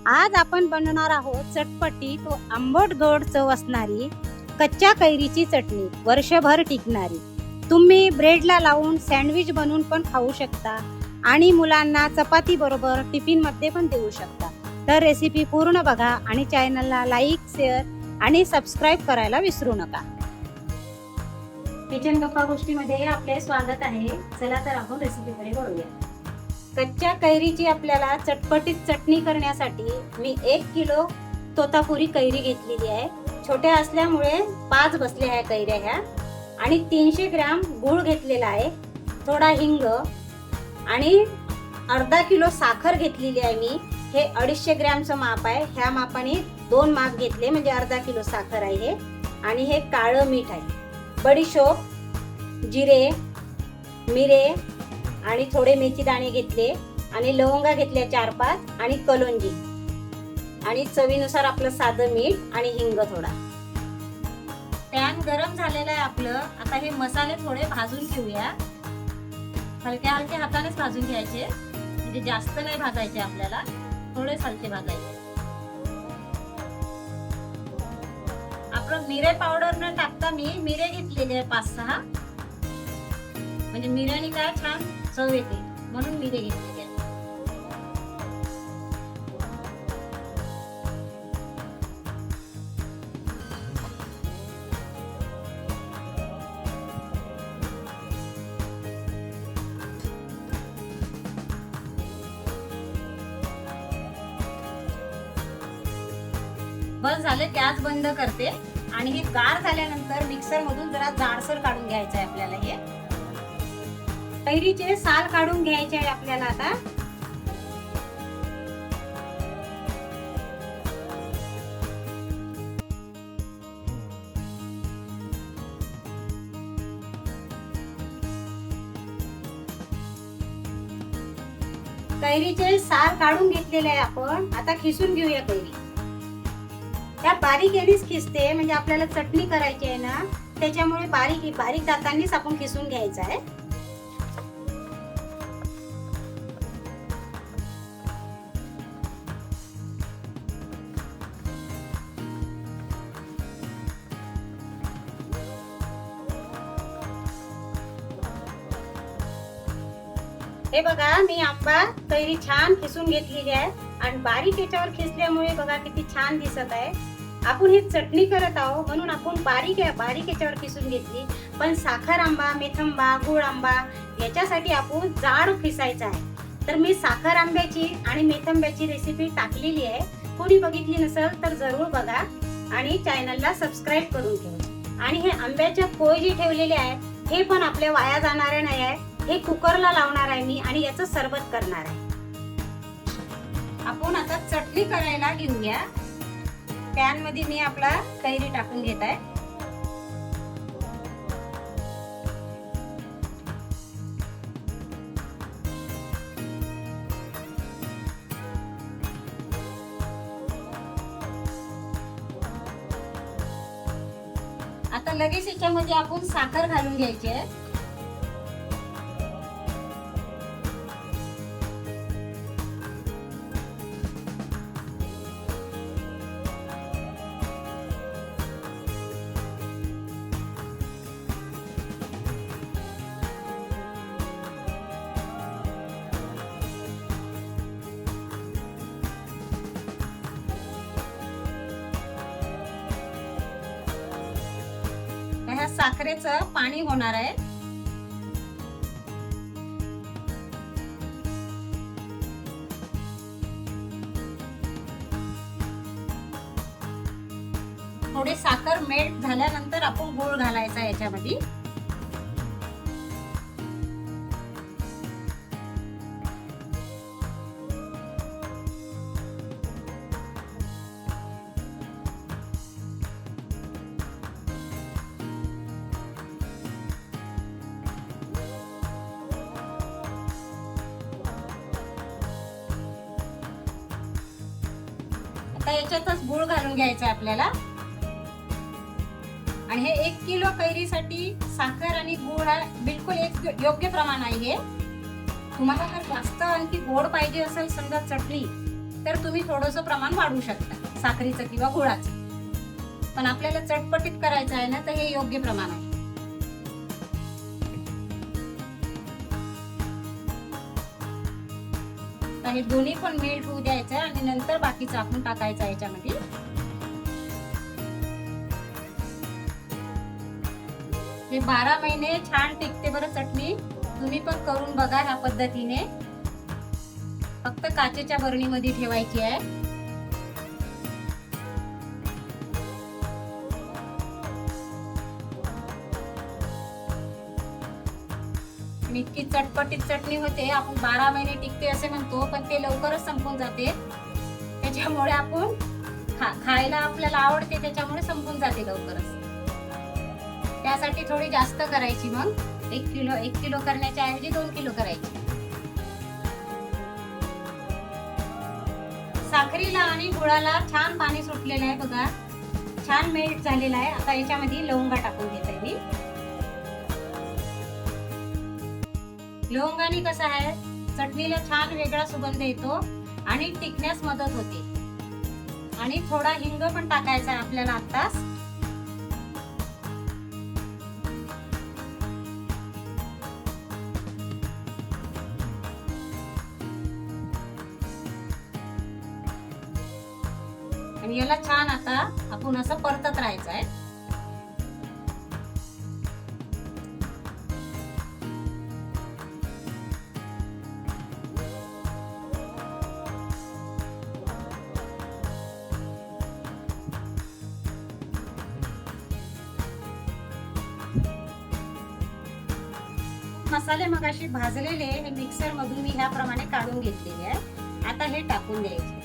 आज आपण बनवणार आहोत चटपटीत व आंबट गोड चव असणारी कच्च्या कैरीची चटणी, वर्षभर टिकणारी। तुम्ही ब्रेडला लावून सँडविच बनवून पण खाऊ शकता आणि मुलांना चपाती बरोबर टिफिन मध्ये पण देऊ शकता। तर रेसिपी पूर्ण बघा आणि चॅनलला लाईक, शेअर आणि सबस्क्राइब करायला विसरू नका। किचन गप्पा गोष्टीमध्ये आपले स्वागत आहे। चला तर आपण रेसिपीकडे वळूया। कच्च्या कैरीची आपल्याला चटपटीत चटणी करण्यासाठी मी 1 किलो तोतापुरी कैरी घेतलेली आहे। छोट्या असल्यामुळे 5 बसल्या आहे कैऱ्या ह्या, आणि 300 ग्रॅम गूळ घेतलेला आहे, थोडा हिंग आणि अर्धा किलो साखर घेतलेली आहे मी। हे 250 ग्रॅमचं माप आहे, ह्या मापाने 2 माप घेतले म्हणजे अर्धा किलो साखर आहे हे। आणि हे काळं मीठ आहे, बडीशोप, जिरे, मिरे आणि थोडे मेथी दाणे घेतले आणि लवंगा घेतल्या 4-5 आणि कलोंजी आणि चवीनुसार आपलं साधं मीठ आणि हिंग थोडा। पॅन गरम झालेला आहे आपलं। आता हे मसाले थोडे भाजून घेऊया, हलक्या हलक्या हातानेच भाजून घ्यायचे, म्हणजे जास्त नाही भाजायचे आपल्याला, थोडे हलके भाजायचे। आपण मिरे पावडर न टाकता मी मिरे घेतलेले आहे 5-6, म्हणजे मिऱ्याने काय छान चव येते म्हणून मिरे घेतलेले आहेत। बस झाले, गॅस बंद करते आणि हे गार झाल्यानंतर मिक्सर मधून जरा जाडसर काढून घ्यायचं आहे आपल्याला। हे कैरीचे साल काढून घ्यायचे आहे आपल्याला आता। कैरीचे साल काढून घेतलेले आहे आपण, आता खिसून घेऊया कैरी। त्या बारीक यानेच खिसते, म्हणजे आपल्याला चटणी करायची आहे ना, त्याच्यामुळे बारीक बारीक दातांनीच आपण खिसून घ्यायचं आहे। हे बघा, मी आंबा कैरी छान खिसून घेतलेली आहे आणि बारीक याच्यावर खिसल्यामुळे बघा किती छान दिसत आहे। आपण ही चटणी करत आहोत म्हणून आपण बारीक याच्यावर खिसून घेतली, पण साखर आंबा, मेथंबा, गुळ आंबा याच्यासाठी आपण जाड खिसायचा आहे। तर मी साखर आंब्याची आणि मेथंब्याची रेसिपी टाकलेली आहे, कोणी बघितली नसेल तर जरूर बघा आणि चॅनलला सबस्क्राइब करून ठेवा। आणि हे आंब्याचे कोय जे ठेवलेले आहे हे पण आपले वाया जाणारे नाही आहे, हे कुकरला लावणार आहे मी आणि याचं सरबत करणार आहे। आपण आता चटणी करायला घेऊया। पॅन मध्ये मी आपला कैरी टाकून घेत आहे। आता लगेच याच्यामध्ये आपण साखर घालून घ्यायची आहे। ह्या साखरेचं पाणी होणार आहे। थोडे साखर मेल्ट झाल्यानंतर आपण गूळ घालायचा याच्यामध्ये। आता याच्यातच गूळ घालून घ्यायचा आपल्याला। आणि हे 1 किलो कैरीसाठी साखर आणि गूळ हा बिलकुल एक योग्य प्रमाण आहे। हे तुम्हाला जर जास्त आणखी गोड पाहिजे असेल समजा चटणी, तर तुम्ही थोडंसं प्रमाण वाढवू शकता साखरीचं किंवा गुळाचं. पण आपल्याला चटपटीत करायचं आहे ना, तर हे योग्य प्रमाण आहे. तर हे दोन्ही पण मेल्ट होऊ द्यायचं आणि नंतर बाकीचं आपण टाकायचं याच्यामध्ये. हे 12 महिने छान टिकते बरं चटणी. तुम्ही पण करून बघा ह्या पद्धतीने. फक्त काचेच्या बरणीमध्ये ठेवायची आहे. इतकी चटपटीत चटणी होते. आपण 12 महिने टिकते असे म्हणतो, पण ते लवकरच संपून जाते. त्याच्यामुळे आपण खायला आपल्याला आवडते, त्याच्यामुळे संपून जाते लवकरच. त्यासाठी थोडी जास्त करायची. मग 1 किलो करण्याच्या ऐवजी 2 किलो करायची. साखरीला आणि गुळाला छान पाणी सुटलेलं आहे बघा, छान मेल्ट झालेला आहे. आता याच्यामध्ये लवंगा टाकून घेते मी. लवंगाने कसं आहे, चटणीला छान वेगळा सुगंध येतो आणि टिकण्यास मदत होते. आणि थोडा हिंग पण टाकायचा आहे आपल्याला आत्ताच. आणि याला छान आता आपण असं परतत राहायचं आहे. मसाले मगाशी भाजलेले हे मिक्सर मधून मी ह्याप्रमाणे काढून घेतलेले आहे. आता हे टाकून द्यायचे.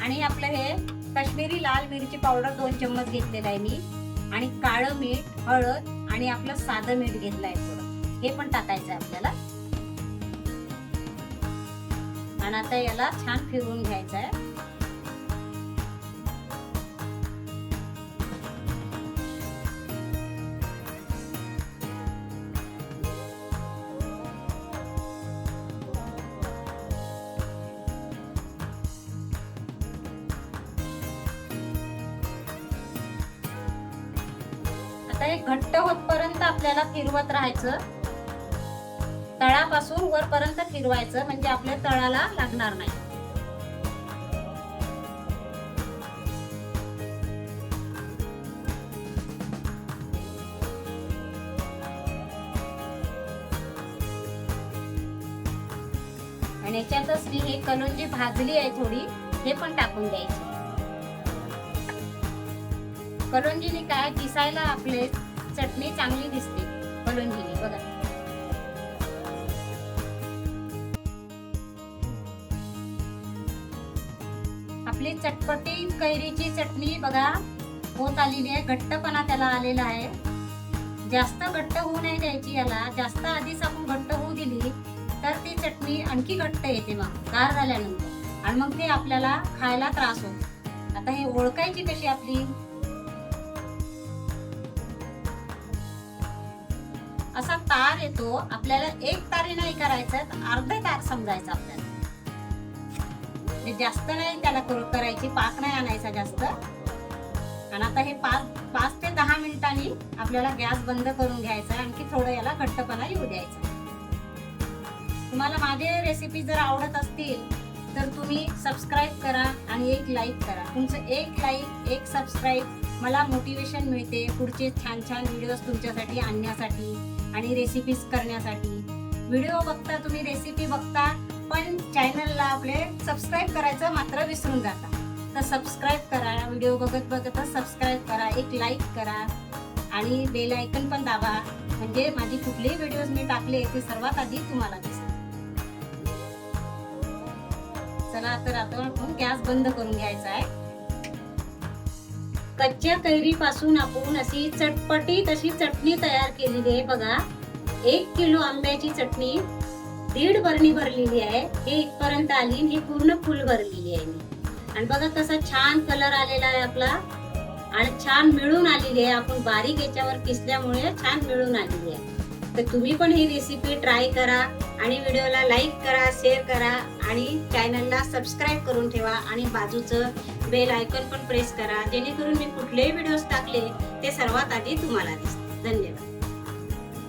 आणि आपलं हे काश्मीरी लाल मिरची पावडर 2 चम्मच घेतलेला आहे मी. आणि काळं मीठ, हळद आणि आपलं साधं मीठ घेतलं आहे थोडं, हे पण टाकायचं आहे आपल्याला. आणि आता याला छान फिरवून घ्यायचं आहे. आता हे घट्ट होतपर्यंत आपल्याला फिरवत राहायचं. तळापासून वरपर्यंत फिरवायचं, म्हणजे आपल्या तळाला लागणार नाही. आणि याच्यातच मी हे कलोंजी भाजली आहे थोडी, हे पण टाकून द्यायची. कलोंजीने काय दिसायला आपले चटणी चांगली दिसते कलोंजीने बघा. आपली चटपटी कैरीची चटणी बघा होत आलेली आहे. घट्टपणा त्याला आलेला आहे. जास्त घट्ट होऊ नाही द्यायची याला. जास्त आधीच आपण घट्ट होऊ दिली तर ती चटणी आणखी घट्ट येते मग गार झाल्यानंतर, आणि मग ते आपल्याला खायला त्रास होतो. आता हे ओळखायची कशी आपली, असा तार येतो. आपल्याला एक तारी नाही करायचं, अर्धे तार समजायचं आपल्याला. जास्त नाही त्याला करायची, पाक नाही आणायचा जास्त. आणि आता हे 5 ते 10 मिनिटांनी आपल्याला गॅस बंद करून घ्यायचा. आणखी थोडं याला घट्टपणा येऊ द्यायचा. तुम्हाला माझे रेसिपी जर आवडत असतील तर तुम्ही सबस्क्राईब करा आणि एक लाईक करा. तुमचं एक लाईक, एक सबस्क्राईब मला मोटिवेशन मिळते पुढचे छान छान व्हिडिओज तुमच्यासाठी आणण्यासाठी आणि रेसिपीज करण्यासाठी. व्हिडिओ बघता तुम्ही, रेसिपी बघता, पण चॅनलला आपले सबस्क्राईब करायचं मात्र विसरून जाता. तर सबस्क्राईब करा. व्हिडिओ बघत बघतच सबस्क्राईब करा, एक लाईक करा आणि बेल आयकन पण दाबा, म्हणजे माझी कुठलेही व्हिडिओज मी टाकले ते सर्वात आधी तुम्हाला दिसतील. चला तर आता आपण गॅस बंद करून घ्यायचा आहे. कच्च्या कैरीपासून आपण अशी चटपटीत अशी चटणी तयार केलेली आहे बघा. 1 किलो आंब्याची चटणी 1.5 बरणी भरलेली आहे. हे इथपर्यंत आली, ही पूर्ण फुल भरलेली आहे मी. आणि बघा कसा छान कलर आलेला आहे आपला, आणि छान मिळून आलेली आहे. आपण बारीक याच्यावर किसल्यामुळे छान मिळून आलेली आहे. तर तुम्ही पण ही रेसिपी ट्राय करा आणि व्हिडिओला लाईक करा, शेअर करा आणि चॅनलला सबस्क्राईब करून ठेवा आणि बाजूचं बेल आयकॉन पण प्रेस करा, जेणेकरून मी कुठलेही व्हिडिओज टाकले ते सर्वात आधी तुम्हाला दिसतील. धन्यवाद.